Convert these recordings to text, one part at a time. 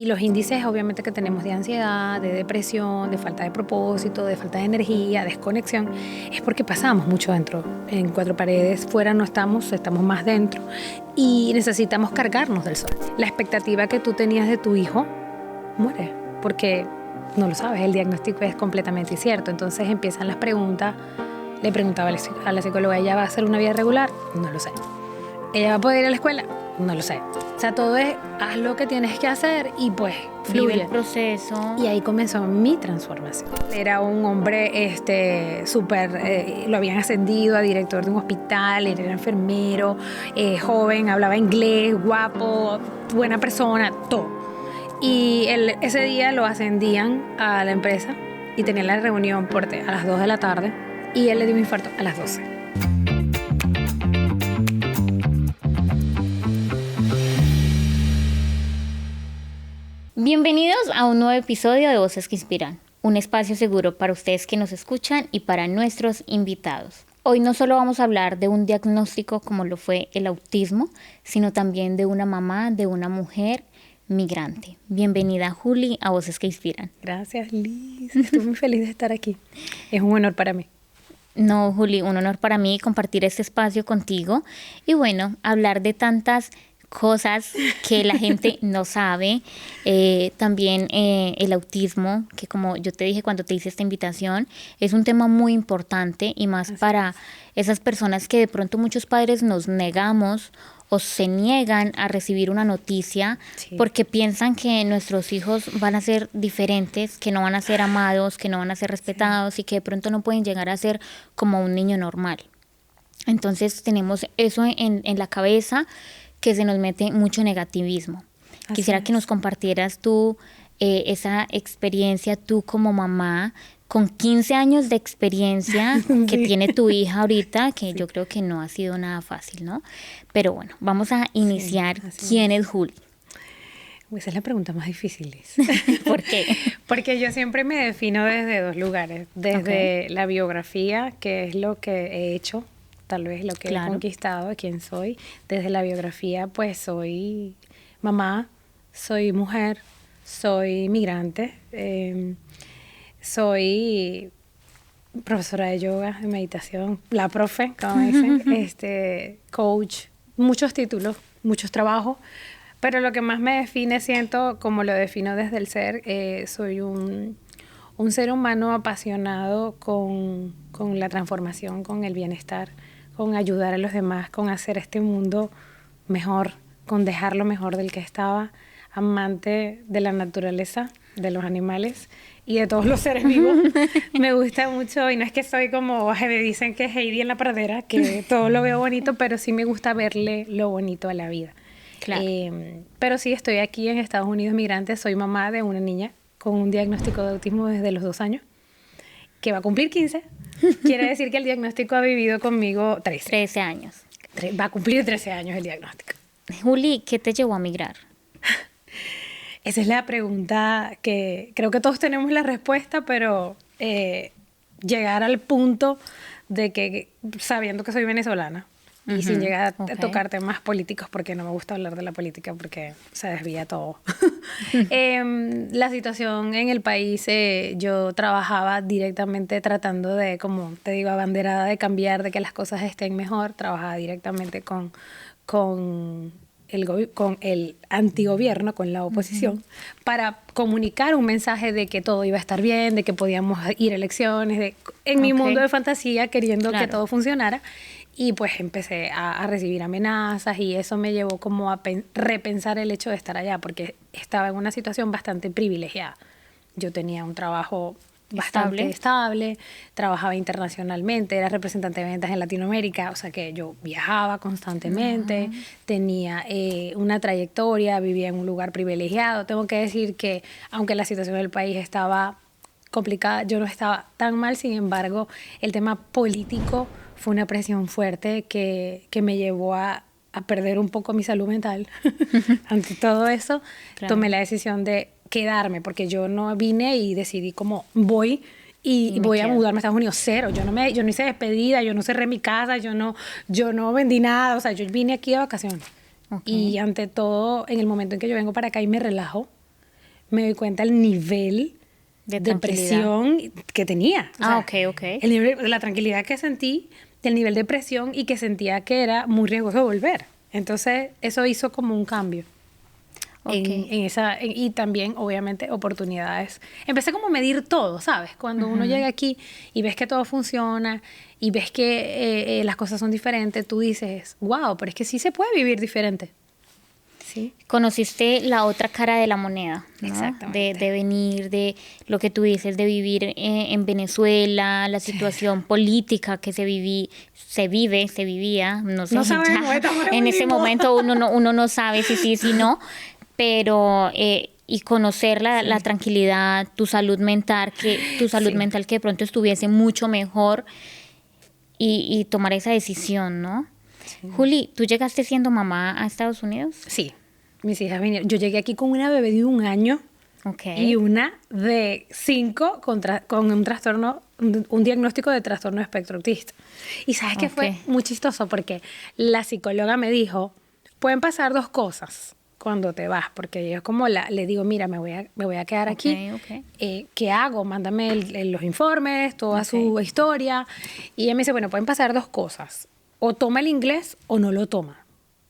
Y los índices obviamente que tenemos de ansiedad, de depresión, de falta de propósito, de falta de energía, desconexión, es porque pasamos mucho dentro. En cuatro paredes, fuera no estamos más dentro y necesitamos cargarnos del sol. La expectativa que tú tenías de tu hijo muere porque no lo sabes, el diagnóstico es completamente incierto. Entonces empiezan las preguntas. Le preguntaba a la psicóloga, ¿ella va a hacer una vida regular? No lo sé. ¿Ella va a poder ir a la escuela? No lo sé. O sea, todo es, haz lo que tienes que hacer y pues fluye. Vive el proceso. Y ahí comenzó mi transformación. Era un hombre súper, lo habían ascendido a director de un hospital, él era enfermero, joven, hablaba inglés, guapo, buena persona, todo. Y ese día lo ascendían a la empresa y tenían la reunión a las 2 de la tarde y él le dio un infarto a las 12. Bienvenidos a un nuevo episodio de Voces que Inspiran, un espacio seguro para ustedes que nos escuchan y para nuestros invitados. Hoy no solo vamos a hablar de un diagnóstico como lo fue el autismo, sino también de una mamá, de una mujer migrante. Bienvenida, Juli, a Voces que Inspiran. Gracias, Liz. Estoy muy feliz de estar aquí. Es un honor para mí. No, Juli, un honor para mí compartir este espacio contigo y bueno, hablar de tantas cosas que la gente no sabe. También el autismo, que como yo te dije cuando te hice esta invitación, es un tema muy importante y más para esas personas que de pronto muchos padres nos negamos o se niegan a recibir una noticia porque piensan que nuestros hijos van a ser diferentes, que no van a ser amados, que no van a ser respetados y que de pronto no pueden llegar a ser como un niño normal. Entonces tenemos eso en la cabeza, que se nos mete mucho negativismo. Quisiera que nos compartieras tú esa experiencia, tú como mamá, con 15 años de experiencia que tiene tu hija ahorita, que yo creo que no ha sido nada fácil, ¿no? Pero bueno, vamos a iniciar. ¿Quién es Juli? Esa es la pregunta más difícil, Liz. ¿Por qué? Porque yo siempre me defino desde dos lugares. Desde la biografía, que es lo que he hecho, tal vez lo que he conquistado, quién soy. Desde la biografía, pues soy mamá, soy mujer, soy migrante, soy profesora de yoga, de meditación, la profe, como dicen, coach, muchos títulos, muchos trabajos. Pero lo que más me define, siento, como lo defino desde el ser, soy un ser humano apasionado con la transformación, con el bienestar, con ayudar a los demás, con hacer este mundo mejor, con dejarlo mejor del que estaba, amante de la naturaleza, de los animales y de todos los seres vivos. Me gusta mucho, y no es que soy como, me dicen que es Heidi en la pradera, que todo lo veo bonito, pero sí me gusta verle lo bonito a la vida. Claro. Pero sí, estoy aquí en Estados Unidos migrante, soy mamá de una niña con un diagnóstico de autismo desde los 2 años, que va a cumplir 15. Quiere decir que el diagnóstico ha vivido conmigo 13 años. Va a cumplir 13 años el diagnóstico. Juli, ¿qué te llevó a migrar? Esa es la pregunta que creo que todos tenemos la respuesta, pero llegar al punto de que, sabiendo que soy venezolana, y sin llegar a tocar temas políticos, porque no me gusta hablar de la política, porque se desvía todo. La situación en el país, yo trabajaba directamente tratando de, como te digo, abanderada de cambiar, de que las cosas estén mejor. Trabajaba directamente con el antigobierno, con la oposición, para comunicar un mensaje de que todo iba a estar bien, de que podíamos ir a elecciones, en mi mundo de fantasía, queriendo que todo funcionara. Y pues empecé a recibir amenazas y eso me llevó como a repensar el hecho de estar allá, porque estaba en una situación bastante privilegiada. Yo tenía un trabajo bastante estable, trabajaba internacionalmente, era representante de ventas en Latinoamérica, o sea que yo viajaba constantemente, tenía una trayectoria, vivía en un lugar privilegiado. Tengo que decir que aunque la situación del país estaba complicada, yo no estaba tan mal. Sin embargo, el tema político fue una presión fuerte que me llevó a perder un poco mi salud mental. Ante todo eso, tomé la decisión de quedarme, porque yo no vine y decidí como voy y voy a mudarme a Estados Unidos, cero. Yo no hice despedida, yo no cerré mi casa, yo no vendí nada. O sea, yo vine aquí de vacaciones. Y ante todo, en el momento en que yo vengo para acá y me relajo, me doy cuenta del nivel De de presión que tenía. O sea, ok. el nivel, la tranquilidad que sentí, del nivel de presión y que sentía que era muy riesgoso volver. Entonces, eso hizo como un cambio. En esa, y también, obviamente, oportunidades. Empecé como a medir todo, ¿sabes? Cuando uno llega aquí y ves que todo funciona y ves que las cosas son diferentes, tú dices, wow, pero es que sí se puede vivir diferente. Sí. Conociste la otra cara de la moneda, ¿no? Exactamente. De venir, de lo que tú dices, de vivir en Venezuela, la situación política que se vivía, no sé, No sabemos, ya estamos en en un ese limbo. momento uno no sabe si sí, si no, pero y conocer la tranquilidad, tu salud mental, que de pronto estuviese mucho mejor y tomar esa decisión, ¿no? Juli, ¿tú llegaste siendo mamá a Estados Unidos? Sí, mis hijas vinieron. Yo llegué aquí con una bebé de 1 año Ok. y una de 5 con un trastorno, un diagnóstico de trastorno de espectro autista. Y sabes que fue Ok. muy chistoso porque la psicóloga me dijo, pueden pasar 2 cosas cuando te vas, porque yo como le digo, mira, me voy a quedar aquí. Ok. ¿Qué hago? Mándame los informes, toda Ok. su historia. Y ella me dice, bueno, pueden pasar 2 cosas. O toma el inglés o no lo toma.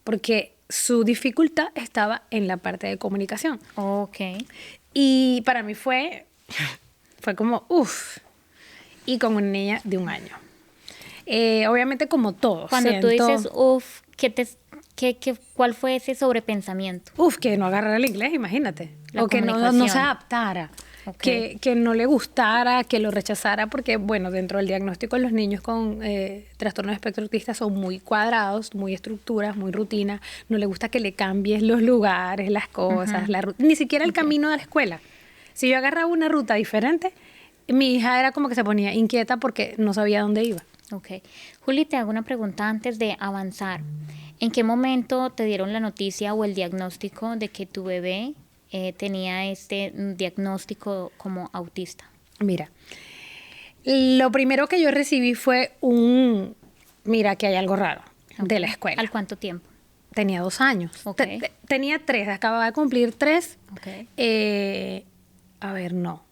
Porque su dificultad estaba en la parte de comunicación. Ok. Y para mí fue como, uff, y con una niña de 1 año. Obviamente como todo, Cuando tú siento, dices, uff, ¿cuál fue ese sobrepensamiento? que no agarrara el inglés, imagínate. La O que no se comunicación. adaptara. Ok. Que no le gustara, que lo rechazara, porque, bueno, dentro del diagnóstico los niños con trastorno de espectro autista son muy cuadrados, muy estructuras, muy rutinas. No le gusta que le cambies los lugares, las cosas, ni siquiera el camino de la escuela. Si yo agarraba una ruta diferente, mi hija era como que se ponía inquieta porque no sabía dónde iba. Ok. Juli, te hago una pregunta antes de avanzar. ¿En qué momento te dieron la noticia o el diagnóstico de que tu bebé tenía este diagnóstico como autista? Mira, lo primero que yo recibí fue mira, que hay algo raro de la escuela. ¿Al cuánto tiempo? Tenía 2 años. Ok. Tenía 3, acababa de cumplir 3. Ok. A ver, no.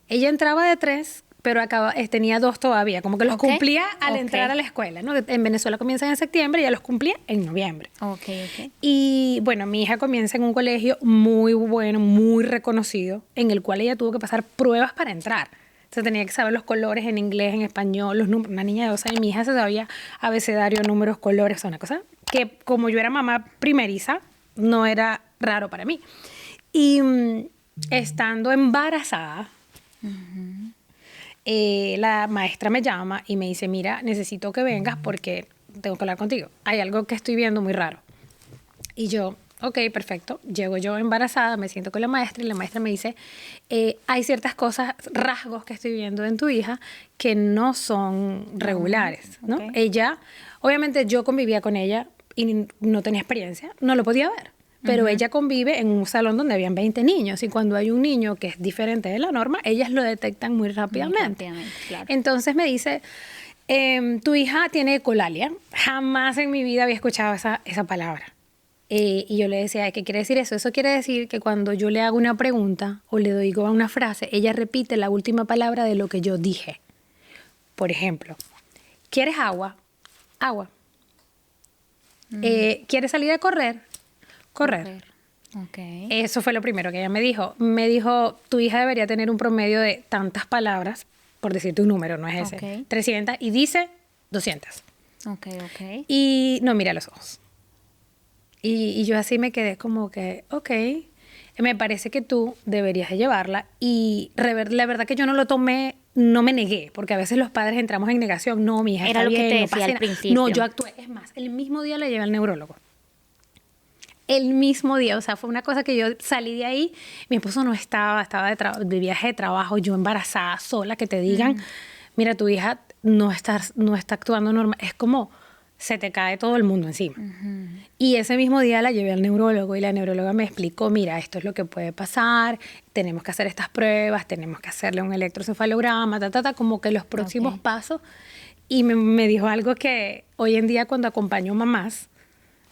Ella entraba de 3, pero tenía 2 todavía. Como que los Ok. cumplía al Ok. entrar a la escuela, ¿no? En Venezuela comienzan en septiembre y ella los cumplía en noviembre. Ok, ok. Y bueno, mi hija comienza en un colegio muy bueno, muy reconocido, en el cual ella tuvo que pasar pruebas para entrar. Se tenía que saber los colores en inglés, en español, los números. Una niña de 2 años, mi hija se sabía abecedario, números, colores, o sea, una cosa que como yo era mamá primeriza, no era raro para mí. Y estando embarazada, la maestra me llama y me dice, mira, necesito que vengas porque tengo que hablar contigo. Hay algo que estoy viendo muy raro. Y yo, ok, perfecto. Llego yo embarazada, me siento con la maestra y la maestra me dice, hay ciertas cosas, rasgos que estoy viendo en tu hija que no son regulares, ¿no? Ok. Ella, obviamente yo convivía con ella y no tenía experiencia, no lo podía ver. Pero ella convive en un salón donde habían 20 niños y cuando hay un niño que es diferente de la norma, ellas lo detectan muy rápidamente. Claro. Entonces me dice, tu hija tiene ecolalia. Jamás en mi vida había escuchado esa palabra. Y yo le decía, ¿qué quiere decir eso? Eso quiere decir que cuando yo le hago una pregunta o le doy una frase, ella repite la última palabra de lo que yo dije. Por ejemplo, ¿quieres agua? Agua. ¿Quieres salir a correr? Correr. Ok. Eso fue lo primero que ella me dijo. Me dijo, tu hija debería tener un promedio de tantas palabras, por decirte un número, no es ese, Ok. 300, y dice 200. Ok. Y no mira los ojos. Y yo así me quedé como que, ok, me parece que tú deberías de llevarla. Y la verdad que yo no lo tomé, no me negué, porque a veces los padres entramos en negación. No, mi hija Era está lo que bien, te no decía pasa al nada. principio. No, yo actué. Es más, el mismo día la llevé al neurólogo. El mismo día, o sea, fue una cosa que yo salí de ahí, mi esposo no estaba de viaje de trabajo, yo embarazada, sola, que te digan, mira, tu hija no está actuando normal, es como se te cae todo el mundo encima. Y ese mismo día la llevé al neurólogo y la neuróloga me explicó, mira, esto es lo que puede pasar, tenemos que hacer estas pruebas, tenemos que hacerle un electroencefalograma, como que los próximos pasos. Y me dijo algo que hoy en día cuando acompaño mamás,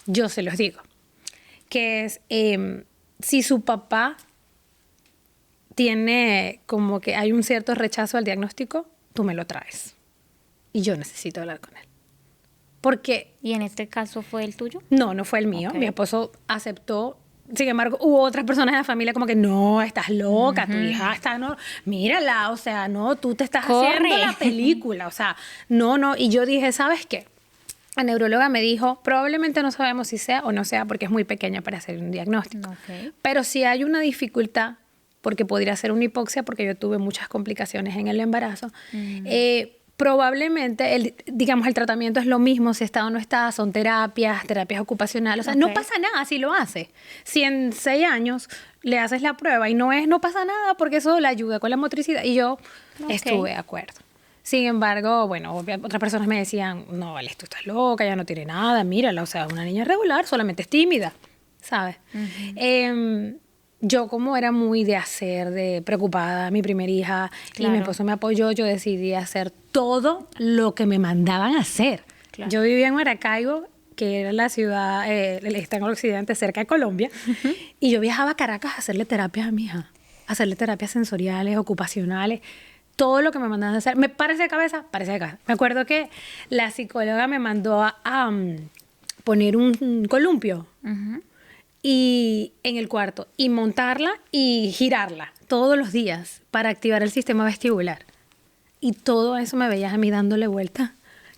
yo se los digo, que es, si su papá tiene como que hay un cierto rechazo al diagnóstico, tú me lo traes. Y yo necesito hablar con él. Porque ¿Y en este caso fue el tuyo? no fue el mío. Ok. Mi esposo aceptó. Sin embargo, hubo otras personas en la familia como que no, estás loca, tu hija está, no, mírala, o sea, no, tú te estás Corre. haciendo la película, o sea, no. Y yo dije, ¿sabes qué? La neuróloga me dijo, probablemente no sabemos si sea o no sea porque es muy pequeña para hacer un diagnóstico. Ok. Pero si hay una dificultad, porque podría ser una hipoxia, porque yo tuve muchas complicaciones en el embarazo, probablemente, digamos, el tratamiento es lo mismo si está o no está, son terapias ocupacionales, o sea, no Ok. pasa nada si lo hace. Si en 6 años le haces la prueba y no pasa nada porque eso le ayuda con la motricidad. Y yo Ok. estuve de acuerdo. Sin embargo, bueno, otras personas me decían, no, vale, tú estás loca, ya no tiene nada, mírala, o sea, una niña regular, solamente es tímida, ¿sabes? Yo como era muy de hacer, de preocupada, mi primera hija, y Claro. mi esposo me apoyó, yo decidí hacer todo lo que me mandaban a hacer. Claro. Yo vivía en Maracaibo, que era la ciudad, está en el occidente, cerca de Colombia, y yo viajaba a Caracas a hacerle terapias a mi hija, a hacerle terapias sensoriales, ocupacionales, todo lo que me mandaban a hacer. ¿Me parece de cabeza? Parece de cabeza. Me acuerdo que la psicóloga me mandó a poner un columpio y en el cuarto y montarla y girarla todos los días para activar el sistema vestibular. Y todo eso me veías a mí dándole vuelta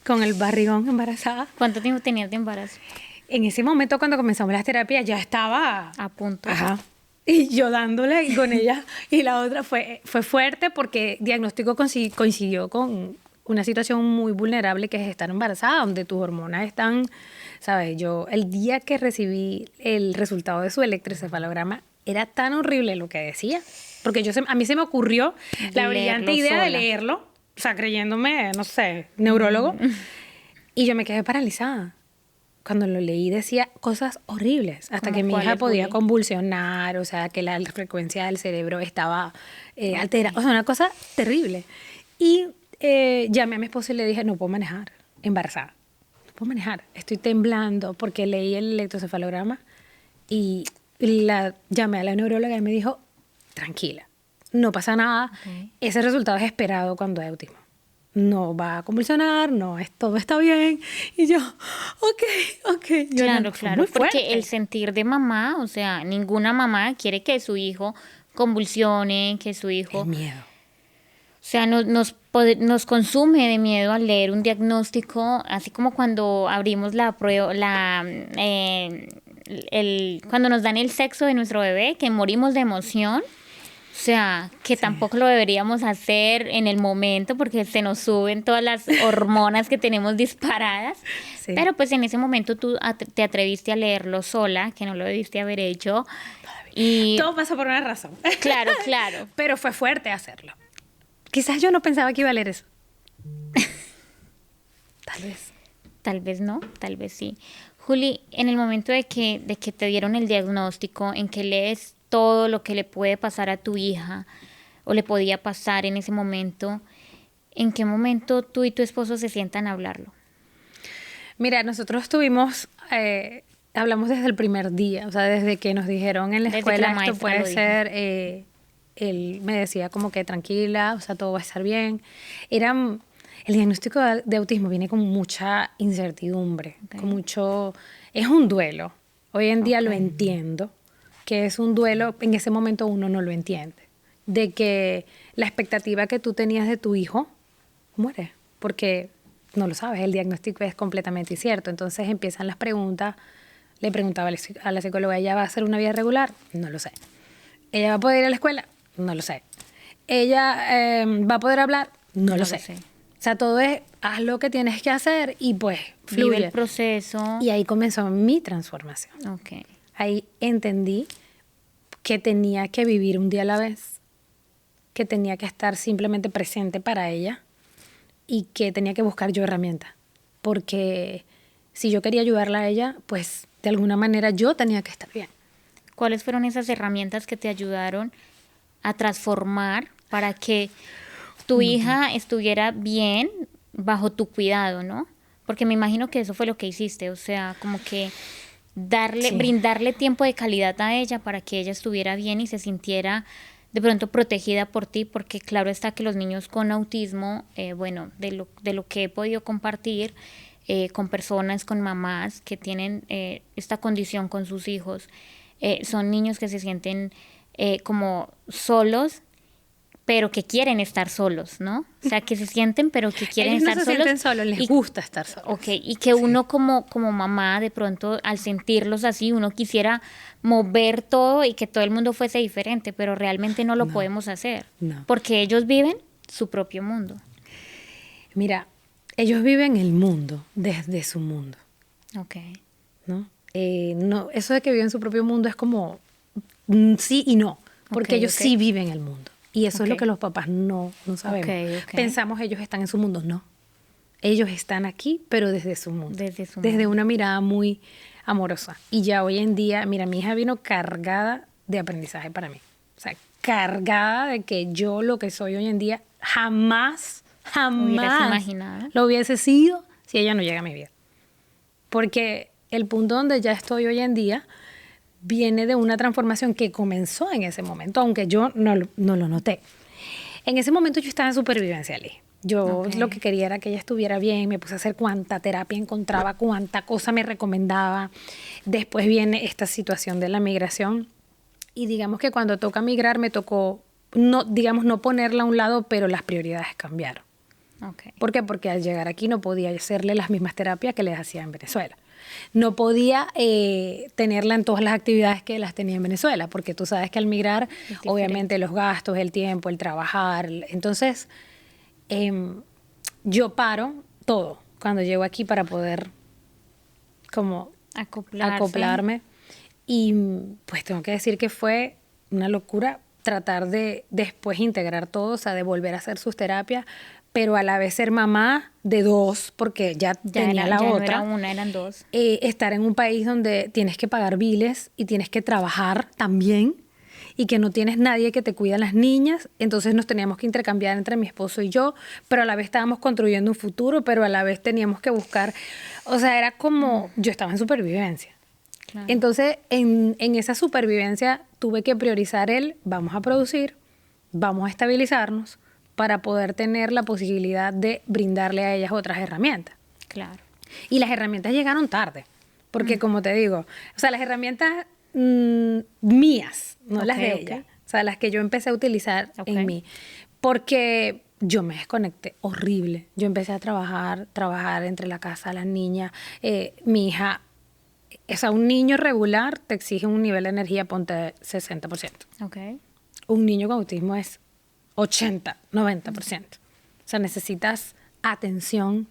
con el barrigón embarazada. ¿Cuánto tiempo tenías de embarazo? En ese momento cuando comenzamos las terapias ya estaba A punto. Ajá. Y yo dándole y con ella. Y la otra fue fuerte porque el diagnóstico coincidió con una situación muy vulnerable que es estar embarazada, donde tus hormonas están, ¿sabes? Yo, el día que recibí el resultado de su electroencefalograma, era tan horrible lo que decía. Porque a mí se me ocurrió la brillante Leerlo idea de sola. leerlo, o sea, creyéndome, no sé, neurólogo. Y yo me quedé paralizada. Cuando lo leí decía cosas horribles, hasta ¿Cómo que mi hija cuáles, podía Juli? convulsionar, o sea, que la frecuencia del cerebro estaba alterada, o sea, una cosa terrible. Y llamé a mi esposo y le dije, no puedo manejar, embarazada, no puedo manejar, estoy temblando porque leí el electroencefalograma y llamé a la neuróloga y me dijo, tranquila, no pasa nada, Ok. ese resultado es esperado cuando hay autismo. No va a convulsionar, todo está bien. Y yo, ok. Claro, Fue claro, muy porque fuerte. el sentir de mamá, o sea, ninguna mamá quiere que su hijo convulsione, que su hijo, El miedo. o sea, nos consume de miedo al leer un diagnóstico, así como cuando abrimos la prueba, cuando nos dan el sexo de nuestro bebé, que morimos de emoción. O sea, que tampoco lo deberíamos hacer en el momento porque se nos suben todas las hormonas que tenemos disparadas. Sí. Pero pues en ese momento tú te atreviste a leerlo sola, que no lo debiste haber hecho. Y Todo pasa por una razón. claro, claro. Pero fue fuerte hacerlo. Quizás yo no pensaba que iba a leer eso. Tal vez. Tal vez no, tal vez sí. Juli, en el momento de que te dieron el diagnóstico, en que lees todo lo que le puede pasar a tu hija o le podía pasar en ese momento, ¿en qué momento tú y tu esposo se sientan a hablarlo? Mira, nosotros hablamos desde el primer día, o sea, desde que nos dijeron en la Desde que escuela, la esto maestra puede lo dijo. ser, él me decía como que tranquila, o sea, todo va a estar bien. El diagnóstico de autismo viene con mucha incertidumbre, Ok. con mucho, es un duelo. Hoy en día lo Ok. entiendo, que es un duelo, en ese momento uno no lo entiende, de que la expectativa que tú tenías de tu hijo muere, porque no lo sabes, el diagnóstico es completamente incierto. Entonces empiezan las preguntas. Le preguntaba a la psicóloga, ¿ella va a hacer una vida regular? No lo sé. ¿Ella va a poder ir a la escuela? No lo sé. ¿Ella va a poder hablar? No lo sé. O sea, todo es, haz lo que tienes que hacer y pues Vive fluye. el proceso. Y ahí comenzó mi transformación. Ok. Ahí entendí que tenía que vivir un día a la vez, que tenía que estar simplemente presente para ella y que tenía que buscar yo herramientas. Porque si yo quería ayudarla a ella, pues de alguna manera yo tenía que estar bien. ¿Cuáles fueron esas herramientas que te ayudaron a transformar para que tu hija estuviera bien bajo tu cuidado, ¿no? Porque me imagino que eso fue lo que hiciste, o sea, como que Sí. brindarle tiempo de calidad a ella para que ella estuviera bien y se sintiera de pronto protegida por ti, porque claro está que los niños con autismo, bueno, de lo que he podido compartir con personas, con mamás que tienen esta condición con sus hijos, son niños que se sienten como solos, pero que quieren estar solos, ¿no? O sea, que se sienten, pero que quieren Ellos no estar se solos. sienten solos, les gusta estar solos. Ok, y que uno como mamá, de pronto, al sentirlos así, uno quisiera mover todo y que todo el mundo fuese diferente, pero realmente no lo podemos hacer. No. Porque ellos viven su propio mundo. Mira, ellos viven el mundo desde su mundo, Ok. ¿no? No, eso de que viven su propio mundo es como sí y no, porque Ok, ellos ok. sí viven el mundo. Y eso es lo Ok. que los papás no sabemos. Ok, ok. Pensamos ellos están en su mundo, no. Ellos están aquí, pero desde su mundo. Desde su Desde mundo. una mirada muy amorosa. Y ya hoy en día, mira, mi hija vino cargada de aprendizaje para mí. O sea, cargada de que yo lo que soy hoy en día ¿Hubieras jamás imaginado? lo hubiese sido si ella no llega a mi vida. Porque el punto donde ya estoy hoy en día viene de una transformación que comenzó en ese momento, aunque yo no lo noté. En ese momento yo estaba en supervivencia, Liz. Yo Ok. lo que quería era que ella estuviera bien, me puse a hacer cuánta terapia encontraba, cuánta cosa me recomendaba. Después viene esta situación de la migración y digamos que cuando toca migrar me tocó, no, digamos, no ponerla a un lado, pero las prioridades cambiaron. Ok. ¿Por qué? Porque al llegar aquí no podía hacerle las mismas terapias que les hacía en Venezuela. No podía tenerla en todas las actividades que las tenía en Venezuela, porque tú sabes que al migrar, diferente. obviamente los gastos, el tiempo, el trabajar. Entonces, yo paro todo cuando llego aquí para poder como acoplarme. Y pues tengo que decir que fue una locura tratar de después integrar todo, o sea, de volver a hacer sus terapias, pero a la vez ser mamá de dos, porque ya tenía la ya no otra. era una, eran dos. Estar en un país donde tienes que pagar biles y tienes que trabajar también y que no tienes nadie que te cuida a las niñas, entonces nos teníamos que intercambiar entre mi esposo y yo, pero a la vez estábamos construyendo un futuro, pero a la vez teníamos que buscar, o sea, era como, yo estaba en supervivencia. Claro. Entonces, en esa supervivencia tuve que priorizar vamos a producir, vamos a estabilizarnos para poder tener la posibilidad de brindarle a ellas otras herramientas. Claro. Y las herramientas llegaron tarde, porque como te digo, o sea, las herramientas mías, no las de Ok, ella, ok. o sea, las que yo empecé a utilizar Ok. en mí, porque yo me desconecté horrible. Yo empecé a trabajar entre la casa, las niñas, mi hija, o sea, un niño regular te exige un nivel de energía, ponte 60%. Ok. Un niño con autismo es 80, 90%. O sea, necesitas atención,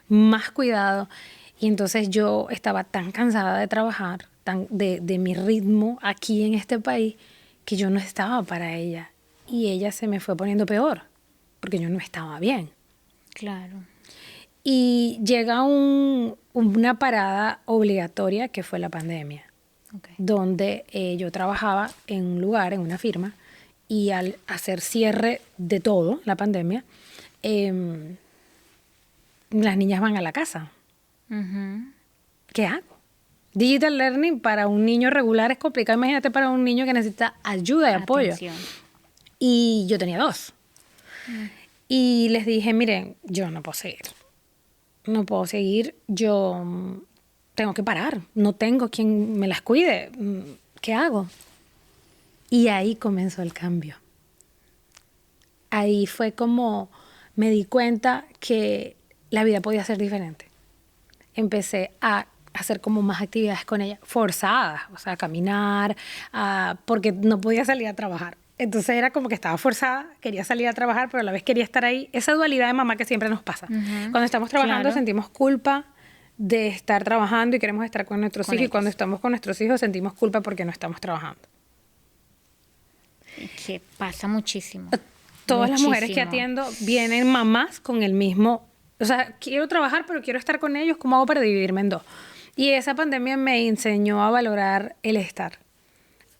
más cuidado. Y entonces yo estaba tan cansada de trabajar, de mi ritmo aquí en este país, que yo no estaba para ella. Y ella se me fue poniendo peor, porque yo no estaba bien. Claro. Y llega una parada obligatoria que fue la pandemia, Ok. donde yo trabajaba en un lugar, en una firma, y al hacer cierre de todo, la pandemia, las niñas van a la casa. Ujú. ¿Qué hago? Digital learning para un niño regular es complicado. Imagínate para un niño que necesita ayuda y apoyo. Atención. Y yo tenía dos. Y les dije, miren, yo no puedo seguir. No puedo seguir. Yo tengo que parar. No tengo quien me las cuide. ¿Qué hago? Y ahí comenzó el cambio. Ahí fue como me di cuenta que la vida podía ser diferente. Empecé a hacer como más actividades con ella, forzadas, o sea, a caminar, porque no podía salir a trabajar. Entonces era como que estaba forzada, quería salir a trabajar, pero a la vez quería estar ahí. Esa dualidad de mamá que siempre nos pasa. Cuando estamos trabajando Claro. sentimos culpa de estar trabajando y queremos estar con nuestros Con hijos. Y ellos. cuando estamos con nuestros hijos sentimos culpa porque no estamos trabajando. Que pasa muchísimo. Todas las mujeres que Muchísimo. atiendo vienen mamás con el mismo, o sea, quiero trabajar, pero quiero estar con ellos, ¿cómo hago para dividirme en dos? Y esa pandemia me enseñó a valorar el estar,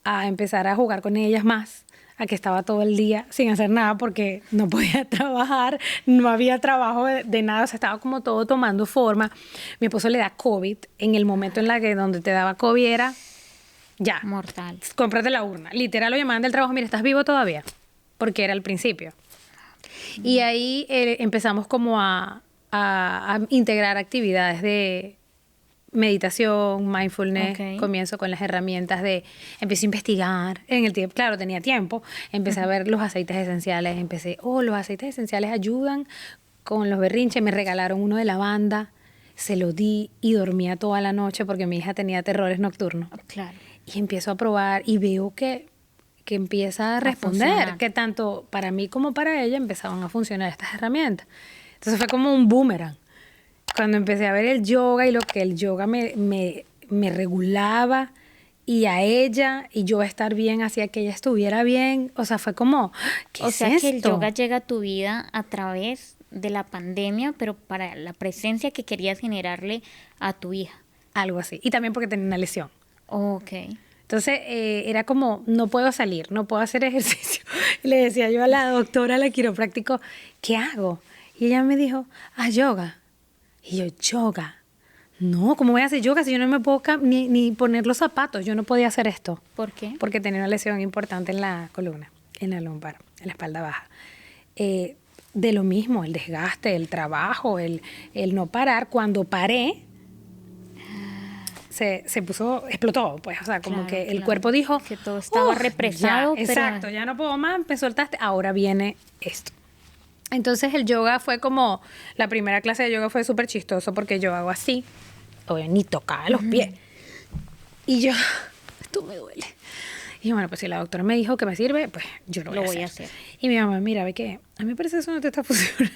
a empezar a jugar con ellas más, a que estaba todo el día sin hacer nada porque no podía trabajar, no había trabajo de nada, o sea, estaba como todo tomando forma. Mi esposo le da COVID, en el momento en la que donde te daba COVID era ya. Mortal. Cómprate la urna. Literal lo llamaban del trabajo, mira, ¿estás vivo todavía? Porque era al principio. Y ahí empezamos como a integrar actividades de meditación, mindfulness. Ok. Comienzo con las herramientas empecé a investigar en el tiempo, claro, tenía tiempo, empecé a ver los aceites esenciales, los aceites esenciales ayudan con los berrinches, me regalaron uno de lavanda, se lo di y dormía toda la noche porque mi hija tenía terrores nocturnos. Claro. Y empiezo a probar y veo que empieza a responder, funcionar. que tanto para mí como para ella empezaban a funcionar estas herramientas. Entonces fue como un boomerang. Cuando empecé a ver el yoga y lo que el yoga me regulaba y a ella y yo estar bien hacía que ella estuviera bien, o sea, fue como, ¿qué O es sea que el esto? yoga llega a tu vida a través de la pandemia, pero para la presencia que querías generarle a tu hija. Algo así. Y también porque tenía una lesión. Ok. Entonces era como, no puedo salir, no puedo hacer ejercicio. Y le decía yo a la doctora, a la quiropráctico, ¿qué hago? Y ella me dijo, yoga. Y yo, yoga. No, ¿cómo voy a hacer yoga si yo no me puedo ni poner los zapatos? Yo no podía hacer esto. ¿Por qué? Porque tenía una lesión importante en la columna, en la lumbar, en la espalda baja. De lo mismo, el desgaste, el trabajo, el no parar. Cuando paré, se puso, explotó, pues, o sea, como Claro, que el claro. cuerpo dijo... Que todo estaba represado, ya, pero- exacto, ya no puedo más, me soltaste, ahora viene esto. Entonces el yoga fue como, la primera clase de yoga fue súper chistoso porque yo hago así, ni tocaba los pies. Y yo, esto me duele. Y bueno, pues si la doctora me dijo que me sirve, pues yo lo voy a hacer. Y mi mamá, mira, ve que a mí me parece que eso no te está funcionando.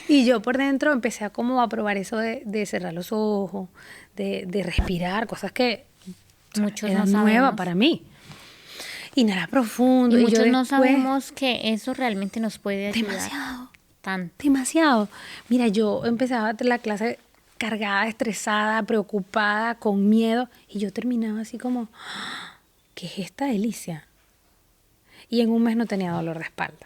Y yo por dentro empecé a como a probar eso de cerrar los ojos, de respirar, cosas que Muchos eran no nuevas sabemos. para mí. Inhalar profundo. Y yo muchos no después- sabemos que eso realmente nos puede ayudar. Demasiado. Tanto. Demasiado. Mira, yo empezaba la clase cargada, estresada, preocupada, con miedo, y yo terminaba así como, ¿qué es esta delicia? Y en un mes no tenía dolor de espalda.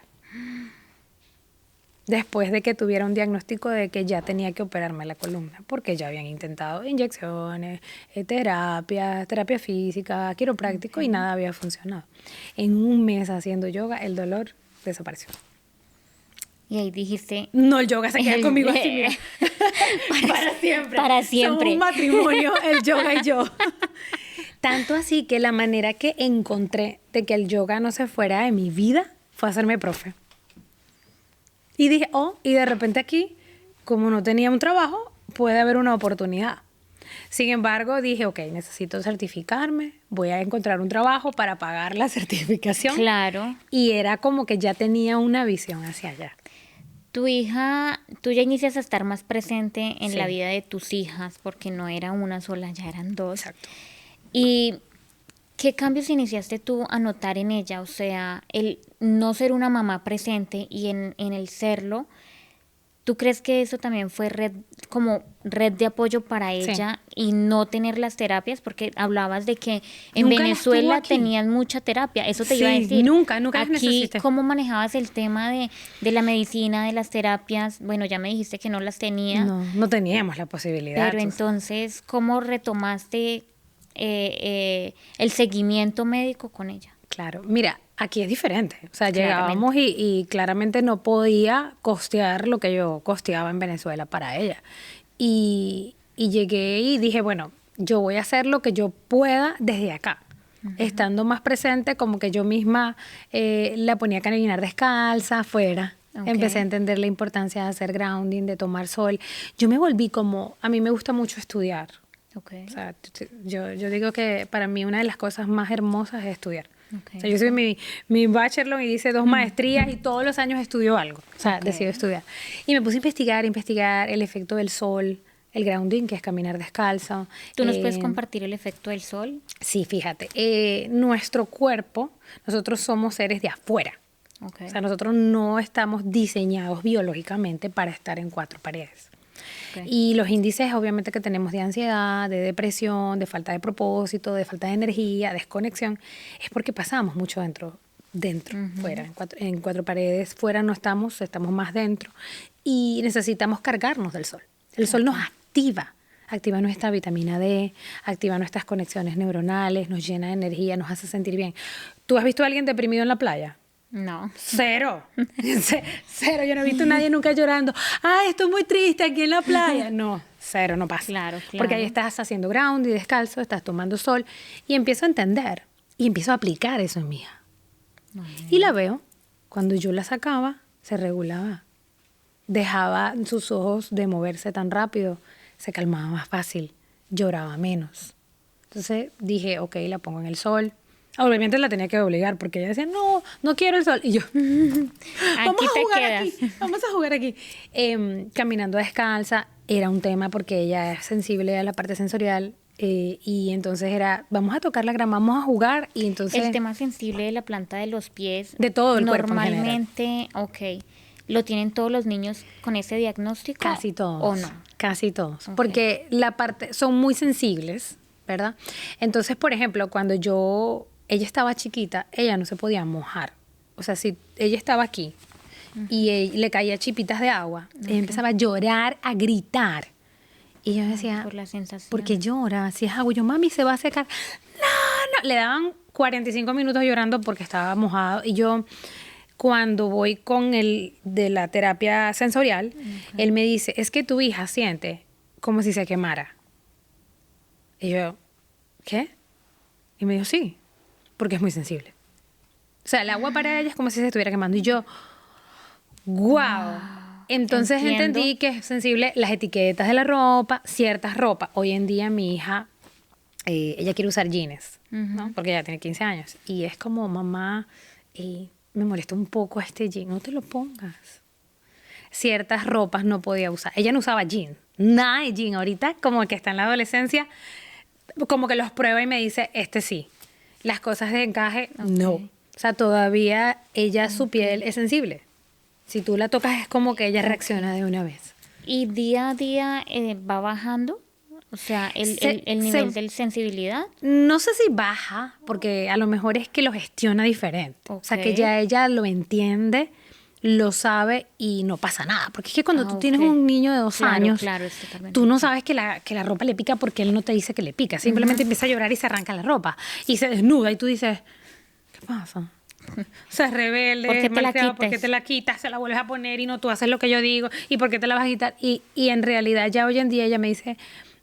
Después de que tuviera un diagnóstico de que ya tenía que operarme la columna, porque ya habían intentado inyecciones, terapia física, quiropráctico, y nada había funcionado. En un mes haciendo yoga, el dolor desapareció. Y ahí dijiste, No, el yoga se queda El- conmigo así, mira. Para siempre. Para siempre. Somos un matrimonio, el yoga y yo. Tanto así que la manera que encontré de que el yoga no se fuera de mi vida fue hacerme profe. Y dije, y de repente aquí, como no tenía un trabajo, puede haber una oportunidad. Sin embargo, dije, ok, necesito certificarme, voy a encontrar un trabajo para pagar la certificación. claro, Y era como que ya tenía una visión hacia allá. tu hija, tú ya inicias a estar más presente en Sí. la vida de tus hijas, porque no era una sola, ya eran dos. Exacto. ¿Y qué cambios iniciaste tú a notar en ella? O sea, el no ser una mamá presente y en el serlo, ¿tú crees que eso también fue como red de apoyo para Sí. ella y no tener las terapias? Porque hablabas de que en Nunca las Venezuela tuvo aquí. tenían mucha terapia, eso te iba a Sí, decir. nunca las Aquí, necesité. ¿cómo manejabas el tema de la medicina, de las terapias? Bueno, ya me dijiste que no las tenías, No teníamos la posibilidad. pero entonces, ¿cómo retomaste el seguimiento médico con ella? Claro, mira, aquí es diferente. O sea, Claramente. llegábamos y claramente no podía costear lo que yo costeaba en Venezuela para ella. Y llegué y dije, bueno, yo voy a hacer lo que yo pueda desde acá. Estando más presente, como que yo misma la ponía a caminar descalza afuera. Ok. Empecé a entender la importancia de hacer grounding, de tomar sol. Yo me volví como, a mí me gusta mucho estudiar. Okay. O sea, yo digo que para mí una de las cosas más hermosas es estudiar. Ok. O sea, yo soy mi bachelor y hice 2 maestrías y todos los años estudio algo. O sea, Ok. decidí estudiar. Y me puse a investigar el efecto del sol, el grounding, que es caminar descalzo. ¿Tú nos puedes compartir el efecto del sol? Sí, fíjate. Nuestro cuerpo, nosotros somos seres de afuera. Okay. O sea, nosotros no estamos diseñados biológicamente para estar en 4 paredes. Ok. Y los índices obviamente que tenemos de ansiedad, de depresión, de falta de propósito, de falta de energía, desconexión, es porque pasamos mucho dentro, fuera, en cuatro paredes, fuera no estamos más dentro y necesitamos cargarnos del sol. El sol nos activa nuestra vitamina D, activa nuestras conexiones neuronales, nos llena de energía, nos hace sentir bien. ¿Tú has visto a alguien deprimido en la playa? No. Cero. Cero. Yo no he visto a nadie nunca llorando. Ay, estoy muy triste aquí en la playa. No, cero, no pasa. Claro. Porque ahí estás haciendo ground y descalzo, estás tomando sol y empiezo a entender y empiezo a aplicar eso en mi hija. Y la veo, cuando yo la sacaba, se regulaba. Dejaba sus ojos de moverse tan rápido, se calmaba más fácil, lloraba menos. Entonces dije, ok, la pongo en el sol. Obviamente la tenía que obligar porque ella decía, no, no quiero el sol. Y yo, vamos a jugar aquí, vamos a jugar aquí. Caminando descalza era un tema porque ella es sensible a la parte sensorial. Y entonces era, vamos a tocar la grama, vamos a jugar. Y entonces el tema sensible de la planta de los pies. De todo el cuerpo en general. Normalmente, ok. ¿Lo tienen todos los niños con ese diagnóstico? Casi todos. ¿O no? Casi todos. Ok. Porque la parte, son muy sensibles, ¿verdad? Entonces, por ejemplo, cuando ella estaba chiquita, ella no se podía mojar. O sea, si ella estaba aquí y le caía chipitas de agua, ella empezaba a llorar, a gritar. Y yo decía, Por la sensación. ¿por qué llora? Si es agua, yo, mami, se va a secar. No. Le daban 45 minutos llorando porque estaba mojado. Y yo, cuando voy con el de la terapia sensorial, él me dice, es que tu hija siente como si se quemara. Y yo, ¿qué? Y me dijo, sí, porque es muy sensible. O sea, el agua para ella es como si se estuviera quemando. Y yo, wow. Entonces Entiendo. entendí que es sensible las etiquetas de la ropa, ciertas ropas. Hoy en día mi hija, ella quiere usar jeans, ¿no? Porque ella tiene 15 años. Y es como, mamá, me molesta un poco este jean, no te lo pongas. Ciertas ropas no podía usar. Ella no usaba jean, nada de jean. Ahorita como que está en la adolescencia, como que los prueba y me dice, este sí. Las cosas de encaje, no. O sea, todavía ella, su piel es sensible. Si tú la tocas es como que ella reacciona de una vez. ¿Y día a día va bajando? O sea, el nivel de sensibilidad. No sé si baja, porque a lo mejor es que lo gestiona diferente. O sea, que ya ella lo entiende, lo sabe y no pasa nada. Porque es que cuando tú tienes un niño de 2 años, tú no sabes que la ropa le pica porque él no te dice que le pica. Simplemente empieza a llorar y se arranca la ropa. Y se desnuda y tú dices, ¿qué pasa? O sea, es rebelde, ¿Por qué te la quitas? ¿Por qué te la quitas? Se la vuelves a poner y no tú haces lo que yo digo. ¿Y por qué te la vas a quitar? Y en realidad ya hoy en día ella me dice,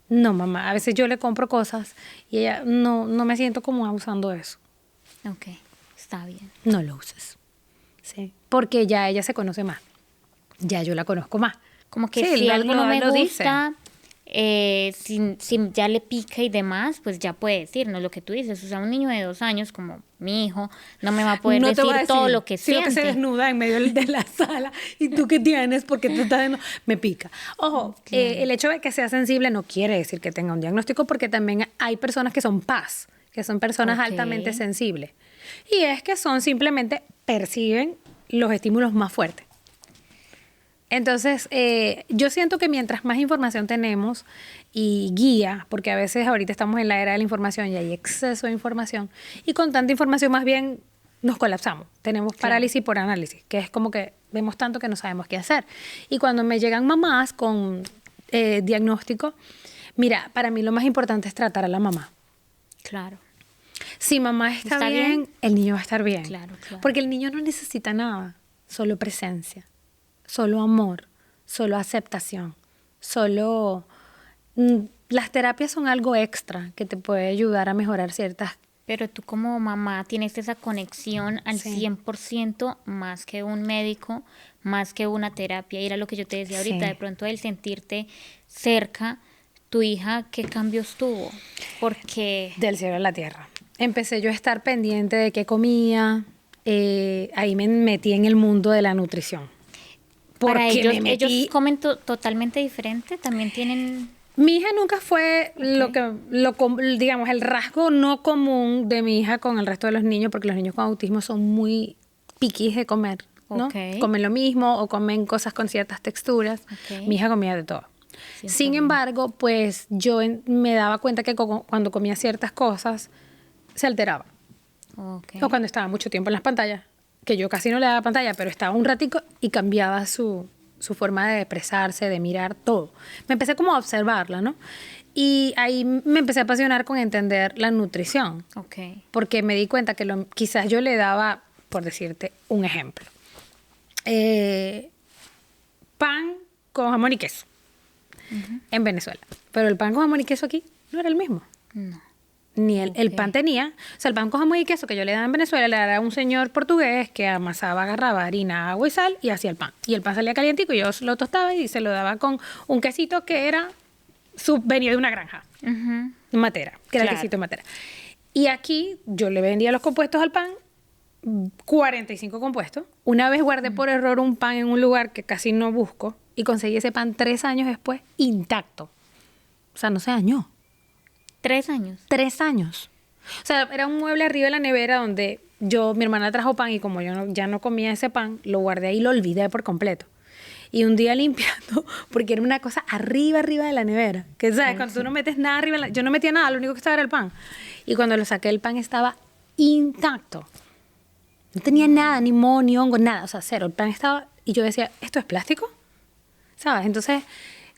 no, mamá, a veces yo le compro cosas y ella, no me siento como usando eso. Ok, está bien. No lo uses. Sí, porque ya ella se conoce más. Ya yo la conozco más. Como que sí, si algo no me dice. gusta, si ya le pica y demás, pues ya puede decir, ¿no? Lo que tú dices. O sea, un niño de 2 años como mi hijo no me va a poder No te decir, va a decir todo lo que sino siente. que se desnuda en medio de la sala. ¿Y tú qué tienes? Porque tú estás desnuda. Me pica. Ojo, el hecho de que sea sensible no quiere decir que tenga un diagnóstico, porque también hay personas que son PAS, que son personas altamente sensibles. Y es que simplemente perciben los estímulos más fuertes. Entonces, yo siento que mientras más información tenemos y guía, porque a veces ahorita estamos en la era de la información y hay exceso de información, y con tanta información más bien nos colapsamos. Tenemos parálisis por análisis, que es como que vemos tanto que no sabemos qué hacer. Y cuando me llegan mamás con diagnóstico, mira, para mí lo más importante es tratar a la mamá. Claro. Si mamá está bien, el niño va a estar bien. Claro. Porque el niño no necesita nada, solo presencia, solo amor, solo aceptación, solo... Las terapias son algo extra que te puede ayudar a mejorar ciertas... Pero tú como mamá tienes esa conexión al 100% más que un médico, más que una terapia. Y era lo que yo te decía ahorita, de pronto el sentirte cerca, tu hija, ¿qué cambios tuvo? Porque... Del cielo a la tierra. Empecé yo a estar pendiente de qué comía, ahí me metí en el mundo de la nutrición. Para ellos comen totalmente diferente, también tienen... Mi hija nunca fue digamos, el rasgo no común de mi hija con el resto de los niños, porque los niños con autismo son muy piquis de comer, ¿no? Comen lo mismo o comen cosas con ciertas texturas. Mi hija comía de todo. Sin embargo, pues yo me daba cuenta que cuando comía ciertas cosas se alteraba. O cuando estaba mucho tiempo en las pantallas, que yo casi no le daba pantalla, pero estaba un ratico y cambiaba su su forma de expresarse, de mirar, todo. Me empecé como a observarla, ¿no? Y ahí me empecé a apasionar con entender la nutrición. Ok. Porque me di cuenta que quizás yo le daba, por decirte un ejemplo, pan con jamón y queso en Venezuela. Pero el pan con jamón y queso aquí no era el mismo. No. Ni el Ok. pan tenía, o sea, el pan con jamón y queso que yo le daba en Venezuela le daba a un señor portugués que amasaba, agarraba harina, agua y sal y hacía el pan. Y el pan salía calientico y yo lo tostaba y se lo daba con un quesito que era venía de una granja, Ujú. Matera, que era el Claro. quesito de Matera. Y aquí yo le vendía los compuestos al pan, 45 compuestos. Una vez guardé por error un pan en un lugar que casi no busco y conseguí ese pan 3 años después intacto. O sea, no se dañó. 3 años. 3 años. O sea, era un mueble arriba de la nevera donde mi hermana trajo pan y como ya no comía ese pan, lo guardé ahí y lo olvidé por completo. Y un día limpiando, porque era una cosa arriba de la nevera. Que, ¿sabes? Cuando tú no metes nada arriba, yo no metía nada, lo único que estaba era el pan. Y cuando lo saqué, el pan estaba intacto. No tenía nada, ni moho, ni hongo, nada. O sea, cero. El pan estaba... Y yo decía, ¿esto es plástico? ¿Sabes? Entonces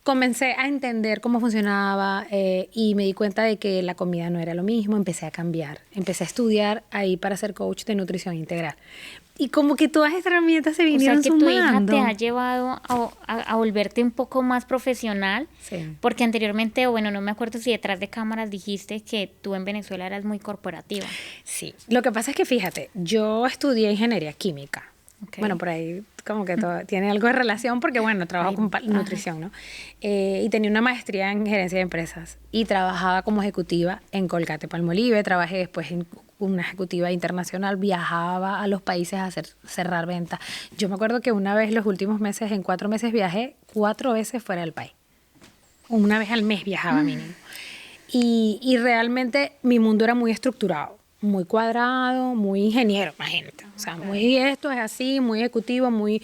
comencé a entender cómo funcionaba y me di cuenta de que la comida no era lo mismo. Empecé a cambiar. Empecé a estudiar ahí para ser coach de nutrición integral. Y como que todas esas herramientas se O sea vinieron que tu hija sumando. te ha llevado a volverte un poco más profesional, Sí. porque anteriormente, o bueno, no me acuerdo si detrás de cámaras dijiste que tú en Venezuela eras muy corporativa. Sí, lo que pasa es que fíjate, yo estudié ingeniería química. Ok. Bueno, por ahí como que todo tiene algo de relación porque, bueno, trabajo Ay, con ajá. nutrición, ¿no? Y tenía una maestría en gerencia de empresas y trabajaba como ejecutiva en Colgate-Palmolive, trabajé después en una ejecutiva internacional, viajaba a los países a cerrar ventas. Yo me acuerdo que una vez los últimos meses, en 4 meses viajé 4 veces fuera del país. Una vez al mes viajaba mínimo. Y realmente mi mundo era muy estructurado, muy cuadrado, muy ingeniero, imagínate. O sea, muy esto es así, muy ejecutivo, muy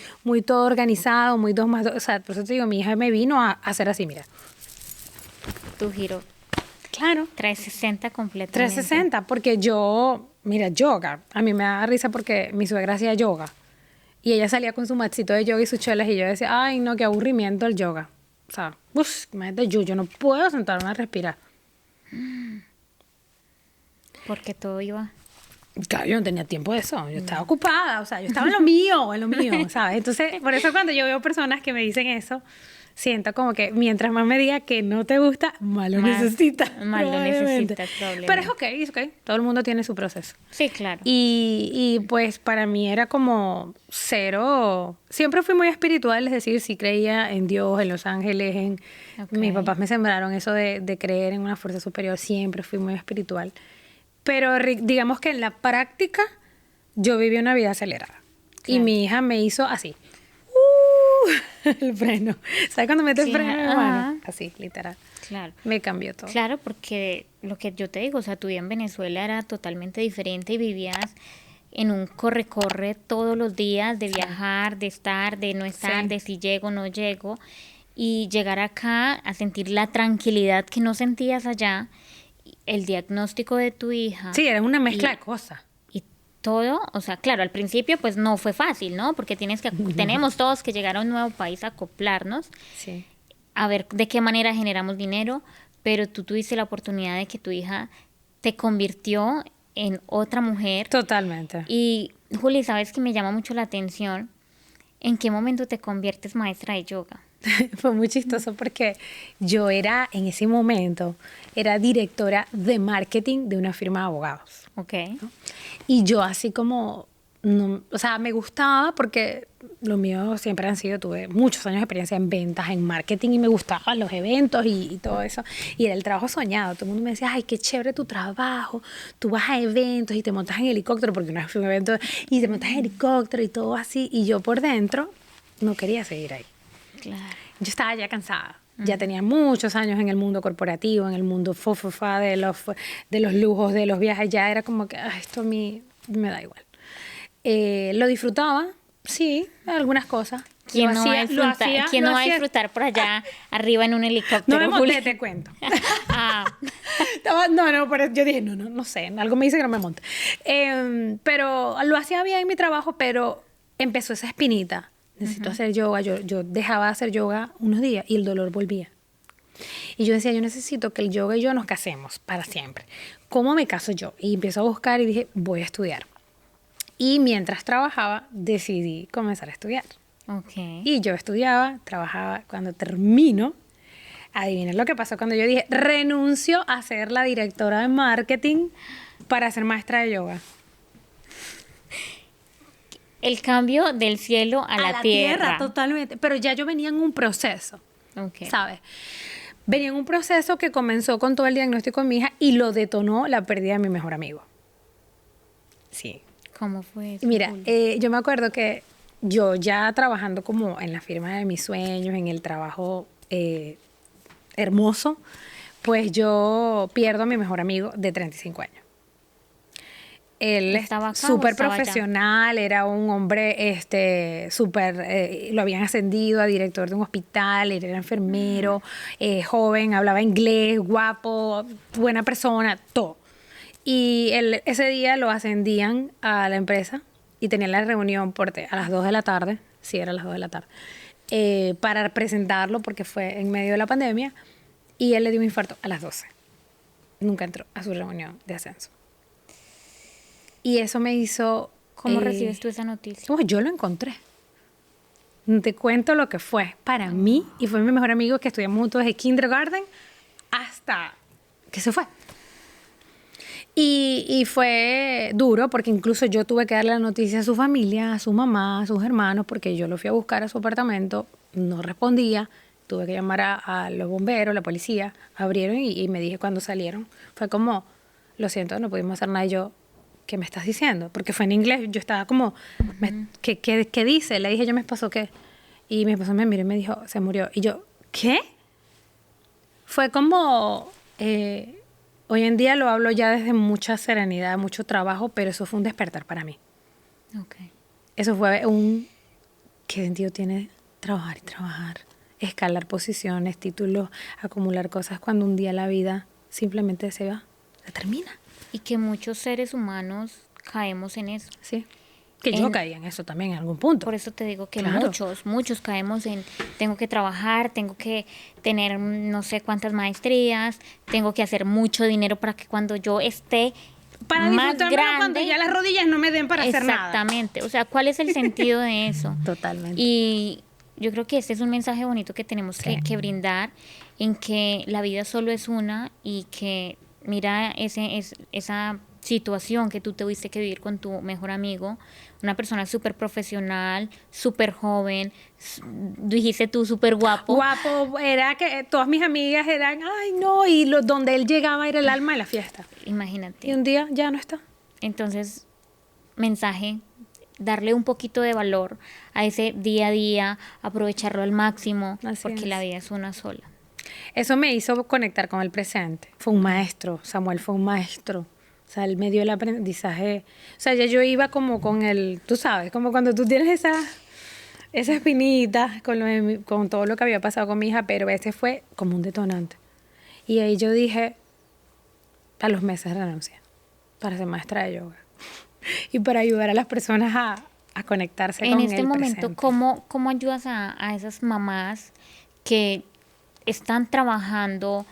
todo organizado, muy 2 más 2. O sea, por eso te digo, mi hija me vino a hacer así, mira. Tu giro Claro. 360 completamente. 360, porque mira, yoga. A mí me da risa porque mi suegra hacía yoga. Y ella salía con su matcito de yoga y sus chelas y yo decía, ay, no, qué aburrimiento el yoga. O sea, imagínate, yo no puedo sentarme a respirar. Porque todo iba. Claro, yo no tenía tiempo de eso, yo estaba ocupada, o sea, yo estaba en lo mío, ¿sabes? Entonces, por eso cuando yo veo personas que me dicen eso, siento como que mientras más me diga que no te gusta, más lo Más- necesitas. más lo probablemente. necesitas, probablemente. Pero es ok, todo el mundo tiene su proceso. Sí, claro. Y pues para mí era como cero, siempre fui muy espiritual, es decir, sí creía en Dios, en los ángeles, Ok. mis papás me sembraron eso de creer en una fuerza superior, siempre fui muy espiritual. Pero digamos que en la práctica yo viví una vida acelerada. Y Claro. mi hija me hizo así. El freno. ¿Sabes cuando metes Sí, freno en la ajá. mano? Así, literal. Claro. Me cambió todo. Claro, porque lo que yo te digo, o sea, tu vida en Venezuela era totalmente diferente y vivías en un corre-corre todos los días de viajar, de estar, de no estar, Sí. de si llego o no llego. Y llegar acá a sentir la tranquilidad que no sentías allá, el diagnóstico de tu hija. Sí, era una mezcla y- de cosas. Y todo, o sea, claro, al principio pues no fue fácil, ¿no? Porque tenemos todos que llegar a un nuevo país a acoplarnos, Sí. a ver de qué manera generamos dinero, pero tú tuviste la oportunidad de que tu hija te convirtió en otra mujer. Totalmente. Y Juli, ¿sabes que me llama mucho la atención? ¿En qué momento te conviertes maestra de yoga? Fue muy chistoso porque yo era, en ese momento, era directora de marketing de una firma de abogados. ¿Ok? Y yo así como, no, o sea, me gustaba porque lo mío siempre han sido, tuve muchos años de experiencia en ventas, en marketing y me gustaban los eventos y todo eso. Y era el trabajo soñado. Todo el mundo me decía, ay, qué chévere tu trabajo. Tú vas a eventos y te montas en helicóptero, porque una vez fui a un evento y te montas en helicóptero y todo así. Y yo por dentro no quería seguir ahí. Claro. Yo estaba ya cansada. Ya tenía muchos años en el mundo corporativo, en el mundo fofofa de los lujos, de los viajes. Ya era como que esto a mí me da igual. Lo disfrutaba, sí, algunas cosas. ¿Quién Lo no va a hacía- disfrutar, ¿quién lo no va a hacía- disfrutar por allá arriba en un helicóptero? No me monté, Juli? te cuento. Ah, Yo dije, no sé, algo me dice que no me monte. Pero lo hacía bien en mi trabajo, pero empezó esa espinita necesito hacer yoga. Yo dejaba de hacer yoga unos días y el dolor volvía. Y yo decía, yo necesito que el yoga y yo nos casemos para siempre. ¿Cómo me caso yo? Y empiezo a buscar y dije, voy a estudiar. Y mientras trabajaba, decidí comenzar a estudiar. Okay. Y yo estudiaba, trabajaba. Cuando termino, adivinen lo que pasó cuando yo dije, renuncio a ser la directora de marketing para ser maestra de yoga. El cambio del cielo a la tierra. Totalmente. Pero ya yo venía en un proceso, Okay. ¿sabes? Venía en un proceso que comenzó con todo el diagnóstico de mi hija y lo detonó la pérdida de mi mejor amigo. Sí. ¿Cómo fue eso? Mira, yo me acuerdo que yo ya trabajando como en la firma de mis sueños, en el trabajo hermoso, pues yo pierdo a mi mejor amigo de 35 años. Él ¿Estaba acá o súper estaba allá? profesional, era un hombre súper, lo habían ascendido a director de un hospital, él era enfermero, joven, hablaba inglés, guapo, buena persona, todo. Y ese día lo ascendían a la empresa y tenían la reunión a las 2 de la tarde, sí, era a las 2 de la tarde, para presentarlo porque fue en medio de la pandemia y él le dio un infarto a las 12. Nunca entró a su reunión de ascenso. Y eso me hizo... ¿Cómo recibes tú esa noticia? Yo lo encontré. Te cuento lo que fue para mí y fue mi mejor amigo que estudiamos juntos desde kindergarten hasta que se fue. Y fue duro porque incluso yo tuve que darle la noticia a su familia, a su mamá, a sus hermanos, porque yo lo fui a buscar a su apartamento, no respondía, tuve que llamar a los bomberos, la policía, abrieron y me dije cuando salieron. Fue como, lo siento, no pudimos hacer nada. Y yo, ¿qué me estás diciendo? Porque fue en inglés, yo estaba como, ¿qué dice? Le dije yo a mi esposo, ¿qué? Y mi esposo me miró y me dijo, se murió. Y yo, ¿qué? Fue como... hoy en día lo hablo ya desde mucha serenidad, mucho trabajo, pero eso fue un despertar para mí. Okay. Eso fue ¿qué sentido tiene trabajar y trabajar? Escalar posiciones, títulos, acumular cosas cuando un día la vida simplemente se va, se termina. Y que muchos seres humanos caemos en eso. Sí. Que yo caí en eso también en algún punto. Por eso te digo que Claro. muchos caemos en tengo que trabajar, tengo que tener no sé cuántas maestrías, tengo que hacer mucho dinero para que cuando yo esté Para más disfrutármelo grande, cuando ya las rodillas no me den para hacer nada. exactamente. O sea, ¿cuál es el sentido de eso? Totalmente. Y yo creo que este es un mensaje bonito que tenemos que brindar, en que la vida solo es una y que mira esa situación que tú tuviste que vivir con tu mejor amigo, una persona súper profesional, súper joven, dijiste tú súper guapo. Guapo, era que todas mis amigas eran, ay no, y donde él llegaba era el alma de la fiesta. Imagínate. Y un día ya no está. Entonces, mensaje, darle un poquito de valor a ese día a día, aprovecharlo al máximo, Así porque es. la vida es una sola. Eso me hizo conectar con el presente. Fue un maestro, Samuel fue un maestro. O sea, él me dio el aprendizaje. O sea, ya yo iba como con tú sabes, como cuando tú tienes esa espinita con todo lo que había pasado con mi hija, pero ese fue como un detonante. Y ahí yo dije, a los meses renuncié para ser maestra de yoga y para ayudar a las personas a conectarse con el presente. En este momento, ¿cómo ayudas a esas mamás que están trabajando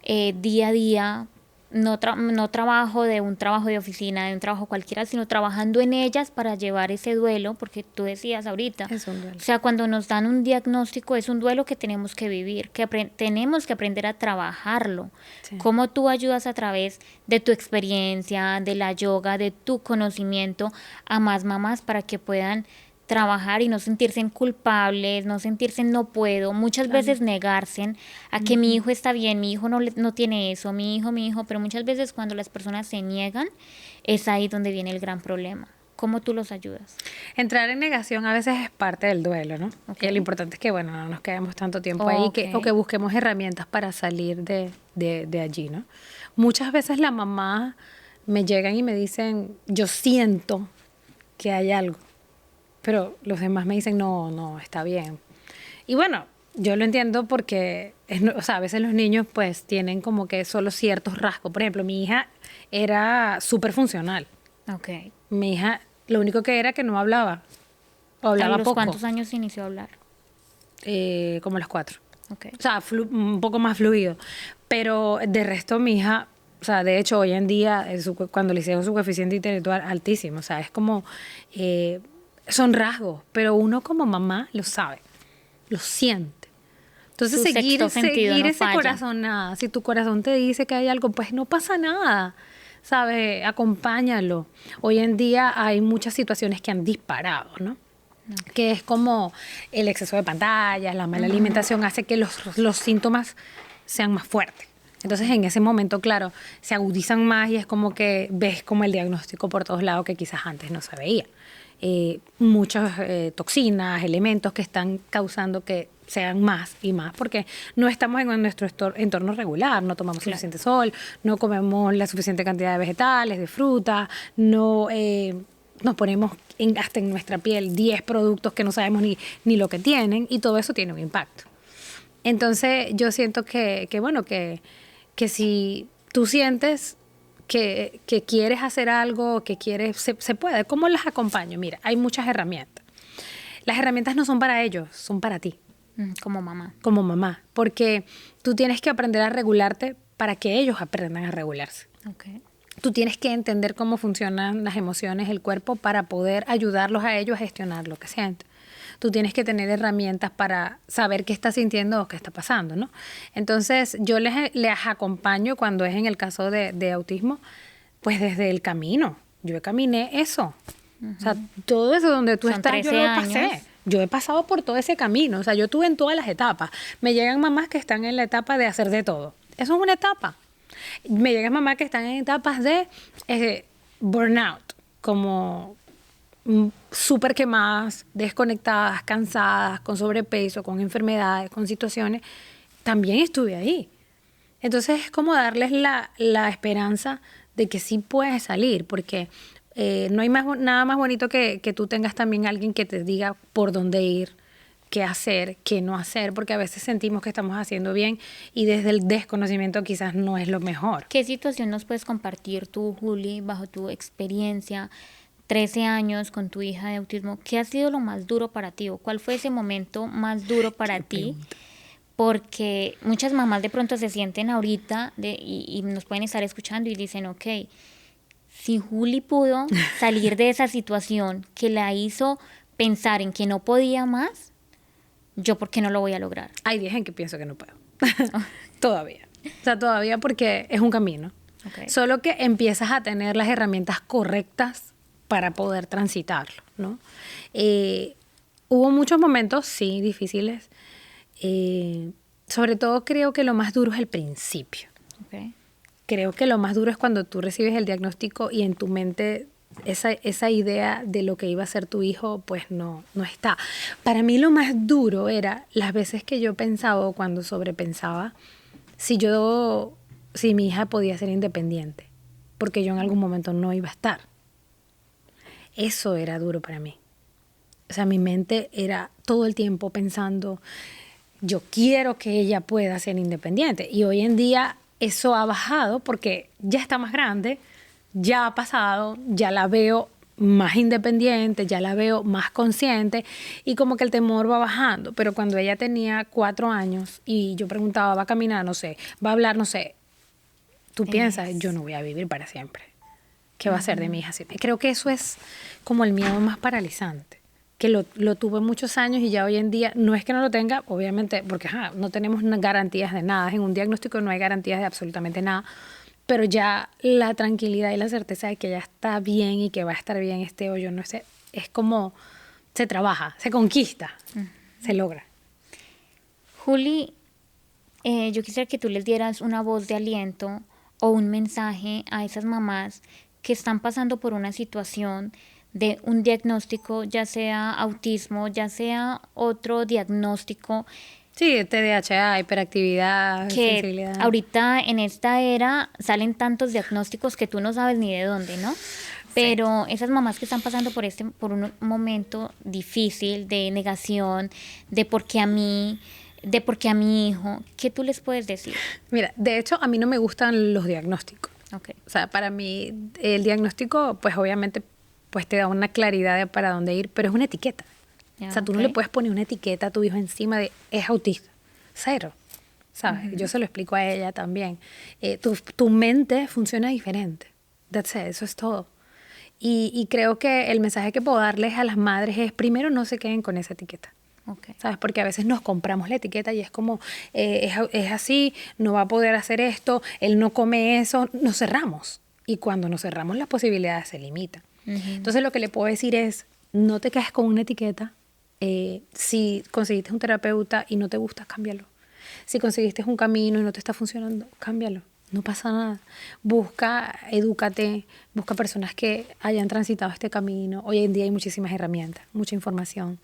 día a día? No trabajo de un trabajo de oficina, de un trabajo cualquiera, sino trabajando en ellas para llevar ese duelo, porque tú decías ahorita, Es un duelo. o sea, cuando nos dan un diagnóstico es un duelo que tenemos que vivir, que tenemos que aprender a trabajarlo. Sí. ¿Cómo tú ayudas a través de tu experiencia, de la yoga, de tu conocimiento a más mamás para que puedan trabajar y no sentirse culpables, no sentirse no puedo, muchas veces negarse a que mi hijo está bien, mi hijo no tiene eso, mi hijo, pero muchas veces cuando las personas se niegan es ahí donde viene el gran problema. ¿Cómo tú los ayudas? Entrar en negación a veces es parte del duelo, ¿no? Okay. Lo importante es que, bueno, no nos quedemos tanto tiempo ahí o que busquemos herramientas para salir de allí, ¿no? Muchas veces las mamás me llegan y me dicen, yo siento que hay algo, pero los demás me dicen, no, está bien. Y bueno, yo lo entiendo porque, o sea, a veces los niños pues tienen como que solo ciertos rasgos. Por ejemplo, mi hija era súper funcional. Okay. Mi hija, lo único que era que no hablaba. o hablaba ¿A los poco. cuántos años se inició a hablar? Como a los 4. Okay. O sea, un poco más fluido. Pero de resto, mi hija, o sea, de hecho, hoy en día, cuando le hicieron su coeficiente intelectual, altísimo. O sea, es como, son rasgos, pero uno como mamá lo sabe, lo siente. Entonces, Su sexto sentido no ese falla. corazonada, si tu corazón te dice que hay algo, pues no pasa nada, ¿sabes? Acompáñalo. Hoy en día hay muchas situaciones que han disparado, ¿no? Que es como el exceso de pantallas, la mala alimentación hace que los síntomas sean más fuertes. Entonces, en ese momento, claro, se agudizan más y es como que ves como el diagnóstico por todos lados que quizás antes no se veía. Muchas toxinas, elementos que están causando que sean más y más, porque no estamos en nuestro entorno regular, no tomamos suficiente sol, no comemos la suficiente cantidad de vegetales, de fruta, no nos ponemos hasta en nuestra piel 10 productos que no sabemos ni lo que tienen, y todo eso tiene un impacto. Entonces yo siento que si tú sientes que quieres hacer algo, que quieres, se puede. ¿Cómo las acompaño? Mira, hay muchas herramientas. Las herramientas no son para ellos, son para ti. Como mamá. Como mamá. Porque tú tienes que aprender a regularte para que ellos aprendan a regularse. Okay. Tú tienes que entender cómo funcionan las emociones, el cuerpo, para poder ayudarlos a ellos a gestionar lo que sienten. Tú tienes que tener herramientas para saber qué está sintiendo o qué está pasando, ¿no? Entonces, yo les acompaño cuando es en el caso de autismo, pues desde el camino. Yo caminé eso. O sea, todo eso donde tú estás, yo lo pasé. Años. Yo he pasado por todo ese camino. O sea, yo estuve en todas las etapas. Me llegan mamás que están en la etapa de hacer de todo. Eso es una etapa. Me llegan mamás que están en etapas de burnout, como súper quemadas, desconectadas, cansadas, con sobrepeso, con enfermedades, con situaciones. También estuve ahí. Entonces es como darles la esperanza de que sí puedes salir, porque no hay nada más bonito que tú tengas también alguien que te diga por dónde ir, qué hacer, qué no hacer, porque a veces sentimos que estamos haciendo bien y desde el desconocimiento quizás no es lo mejor. ¿Qué situación nos puedes compartir tú, Juli, bajo tu experiencia, 13 años con tu hija de autismo? ¿Qué ha sido lo más duro para ti o cuál fue ese momento más duro para ti? Porque muchas mamás de pronto se sienten ahorita y nos pueden estar escuchando y dicen, ok, si Juli pudo salir de esa situación que la hizo pensar en que no podía más, ¿yo por qué no lo voy a lograr? Hay días en que pienso que no puedo. Todavía. O sea, todavía, porque es un camino. Okay. Solo que empiezas a tener las herramientas correctas para poder transitarlo, ¿no? Hubo muchos momentos, sí, difíciles. Sobre todo creo que lo más duro es el principio. Okay. Creo que lo más duro es cuando tú recibes el diagnóstico y en tu mente esa idea de lo que iba a ser tu hijo, pues no está. Para mí lo más duro era las veces que yo pensaba o cuando sobrepensaba si mi hija podía ser independiente, porque yo en algún momento no iba a estar. Eso era duro para mí. O sea, mi mente era todo el tiempo pensando, yo quiero que ella pueda ser independiente. Y hoy en día eso ha bajado porque ya está más grande, ya ha pasado, ya la veo más independiente, ya la veo más consciente y como que el temor va bajando. Pero cuando ella tenía 4 años y yo preguntaba, ¿va a caminar? No sé, ¿va a hablar? No sé. Tú piensas, yo no voy a vivir para siempre. ¿Qué va a ser de mi hija? Creo que eso es como el miedo más paralizante, que lo tuve muchos años y ya hoy en día no es que no lo tenga, obviamente, porque no tenemos garantías de nada. En un diagnóstico no hay garantías de absolutamente nada, pero ya la tranquilidad y la certeza de que ya está bien y que va a estar bien este hoyo, no sé, es como se trabaja, se conquista, se logra. Juli, yo quisiera que tú les dieras una voz de aliento o un mensaje a esas mamás que están pasando por una situación de un diagnóstico, ya sea autismo, ya sea otro diagnóstico. Sí, TDAH, hiperactividad, que sensibilidad. Ahorita en esta era salen tantos diagnósticos que tú no sabes ni de dónde, ¿no? Pero esas mamás que están pasando por un momento difícil de negación, de por qué a mí, de por qué a mi hijo, ¿qué tú les puedes decir? Mira, de hecho a mí no me gustan los diagnósticos. Okay. O sea, para mí el diagnóstico, pues obviamente, pues te da una claridad de para dónde ir, pero es una etiqueta. O sea, tú no le puedes poner una etiqueta a tu hijo encima de es autista. Cero. ¿Sabes? Yo se lo explico a ella también. Tu mente funciona diferente. That's it, eso es todo. Y creo que el mensaje que puedo darles a las madres es, primero, no se queden con esa etiqueta. Okay. ¿Sabes? Porque a veces nos compramos la etiqueta y es como, es así, no va a poder hacer esto, él no come eso, nos cerramos. Y cuando nos cerramos, las posibilidades se limitan. Entonces, lo que le puedo decir es, no te quedes con una etiqueta. Si conseguiste un terapeuta y no te gusta, cámbialo. Si conseguiste un camino y no te está funcionando, cámbialo. No pasa nada. Busca, edúcate, busca personas que hayan transitado este camino. Hoy en día hay muchísimas herramientas, mucha información,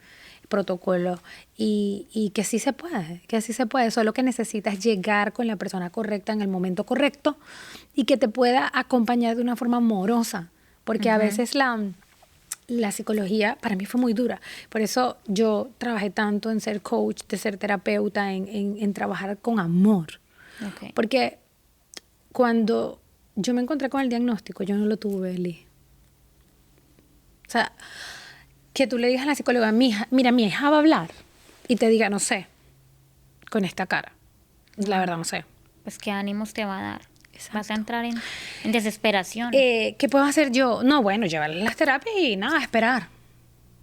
protocolos, y que sí se puede. Solo que necesitas llegar con la persona correcta en el momento correcto y que te pueda acompañar de una forma amorosa. Porque a veces la psicología para mí fue muy dura. Por eso yo trabajé tanto en ser coach, de ser terapeuta, en trabajar con amor. Okay. Porque cuando yo me encontré con el diagnóstico, yo no lo tuve, Eli. O sea, que tú le digas a la psicóloga, mira, mi hija va a hablar, y te diga, no sé, con esta cara. La verdad, no sé. Pues, ¿qué ánimos te va a dar? Exacto. Vas a entrar en desesperación. ¿Qué puedo hacer yo? No, bueno, llevarle las terapias y nada, esperar.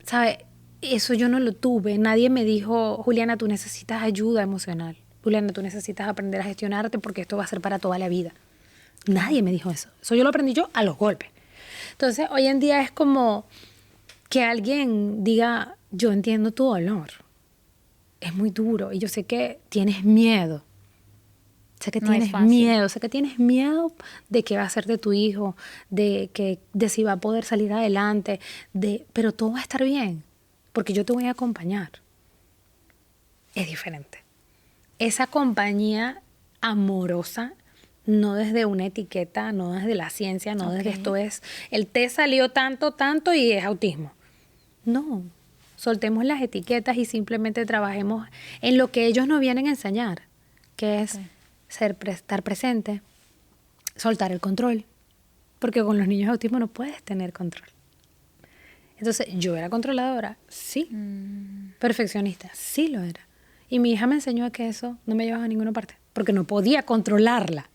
¿Sabes? Eso yo no lo tuve. Nadie me dijo, Juliana, tú necesitas ayuda emocional. Juliana, tú necesitas aprender a gestionarte porque esto va a ser para toda la vida. Nadie me dijo eso. Eso yo lo aprendí yo a los golpes. Entonces, hoy en día es como que alguien diga, yo entiendo tu dolor. Es muy duro y yo sé que tienes miedo. Sé que tienes miedo de qué va a ser de tu hijo, de si va a poder salir adelante, pero todo va a estar bien, porque yo te voy a acompañar. Es diferente. Esa compañía amorosa, no desde una etiqueta, no desde la ciencia, no desde esto es, el té salió tanto y es autismo. No, soltemos las etiquetas y simplemente trabajemos en lo que ellos nos vienen a enseñar, que es estar presente, soltar el control, porque con los niños de autismo no puedes tener control. Entonces, yo era controladora, sí. Perfeccionista, sí lo era. Y mi hija me enseñó a que eso no me llevaba a ninguna parte, porque no podía controlarla.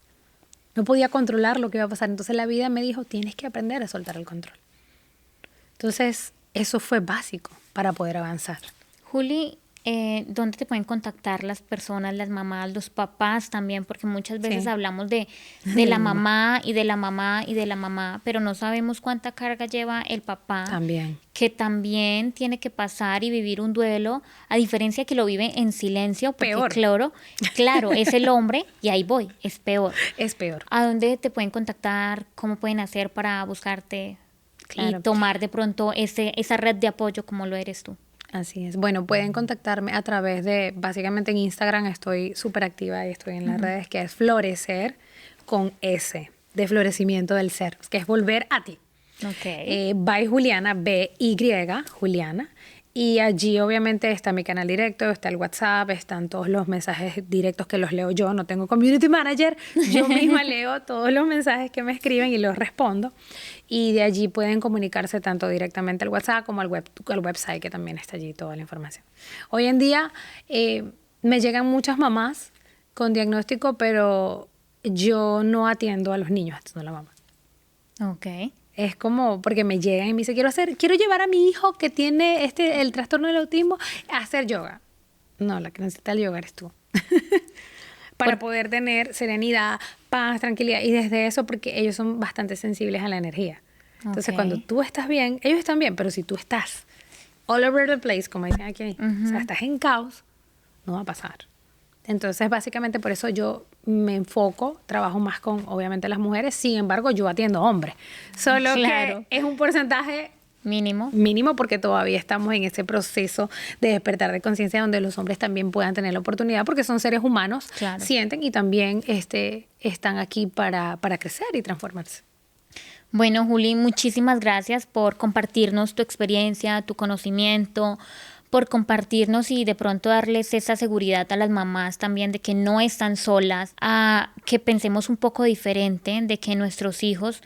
No podía controlar lo que iba a pasar. Entonces la vida me dijo, tienes que aprender a soltar el control. Entonces, eso fue básico para poder avanzar. Juli, ¿dónde te pueden contactar las personas, las mamás, los papás también? Porque muchas veces hablamos de la mamá y de la mamá y de la mamá, pero no sabemos cuánta carga lleva el papá. También. Que también tiene que pasar y vivir un duelo, a diferencia que lo vive en silencio. Porque, peor. Claro, es el hombre y ahí voy, es peor. Es peor. ¿A dónde te pueden contactar? ¿Cómo pueden hacer para buscarte? Claro. Y tomar de pronto esa red de apoyo como lo eres tú. Así es. Bueno, pueden contactarme a través de, básicamente en Instagram estoy súper activa y estoy en las redes, que es Florecer con S, de florecimiento del ser, que es volver a ti. Okay. By Juliana, B-Y, Juliana. Y allí obviamente está mi canal directo, está el WhatsApp, están todos los mensajes directos que los leo yo. No tengo community manager, yo misma leo todos los mensajes que me escriben y los respondo. Y de allí pueden comunicarse tanto directamente al WhatsApp como al website, que también está allí toda la información. Hoy en día me llegan muchas mamás con diagnóstico, pero yo no atiendo a los niños, atiendo a la mamá. Ok. Es como, porque me llegan y me dicen, quiero llevar a mi hijo que tiene el trastorno del autismo a hacer yoga. No, la que necesita el yoga eres tú. Para poder tener serenidad, paz, tranquilidad. Y desde eso, porque ellos son bastante sensibles a la energía. Entonces, cuando tú estás bien, ellos están bien, pero si tú estás all over the place, como dicen aquí, o sea, estás en caos, no va a pasar. Entonces, básicamente por eso yo me enfoco, trabajo más con, obviamente, las mujeres. Sin embargo, yo atiendo hombres. Solo que es un porcentaje mínimo porque todavía estamos en ese proceso de despertar de conciencia donde los hombres también puedan tener la oportunidad porque son seres humanos, sienten y también están aquí para crecer y transformarse. Bueno, Juli, muchísimas gracias por compartirnos tu experiencia, tu conocimiento, por compartirnos y de pronto darles esa seguridad a las mamás también de que no están solas, a que pensemos un poco diferente, de que nuestros hijos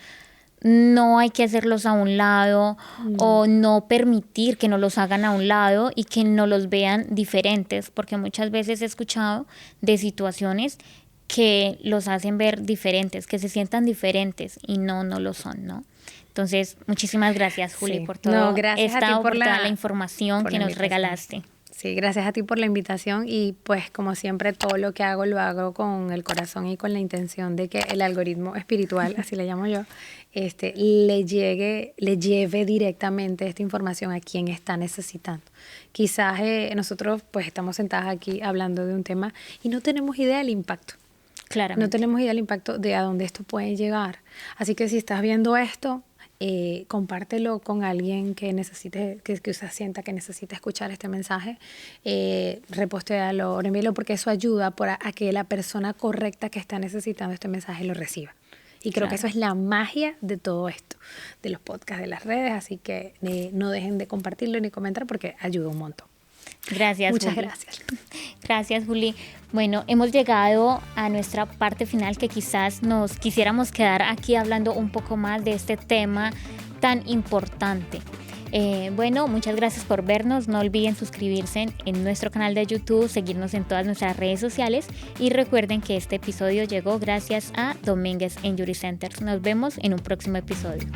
no hay que hacerlos a un lado o no permitir que nos los hagan a un lado y que no los vean diferentes, porque muchas veces he escuchado de situaciones que los hacen ver diferentes, que se sientan diferentes y no lo son, ¿no? Entonces, muchísimas gracias, Juli, por toda la información que nos regalaste. Sí, gracias a ti por la invitación y pues como siempre todo lo que hago lo hago con el corazón y con la intención de que el algoritmo espiritual, así le llamo yo, le lleve directamente esta información a quien está necesitando. Quizás nosotros pues estamos sentadas aquí hablando de un tema y no tenemos idea del impacto. Claramente. No tenemos idea del impacto de a dónde esto puede llegar. Así que si estás viendo esto, compártelo con alguien que necesite, que usted sienta que necesita escuchar este mensaje, repostéalo, envíelo, porque eso ayuda a que la persona correcta que está necesitando este mensaje lo reciba. Y creo que eso es la magia de todo esto, de los podcasts, de las redes, así que no dejen de compartirlo ni comentar porque ayuda un montón. Gracias, Muchas Juli. gracias. Gracias, Juli. Bueno, hemos llegado a nuestra parte final, que quizás nos quisiéramos quedar aquí hablando un poco más de este tema tan importante. Bueno, muchas gracias por vernos. No olviden suscribirse en nuestro canal de YouTube, seguirnos en todas nuestras redes sociales y recuerden que este episodio llegó gracias a Domínguez Injury Centers. Nos vemos en un próximo episodio.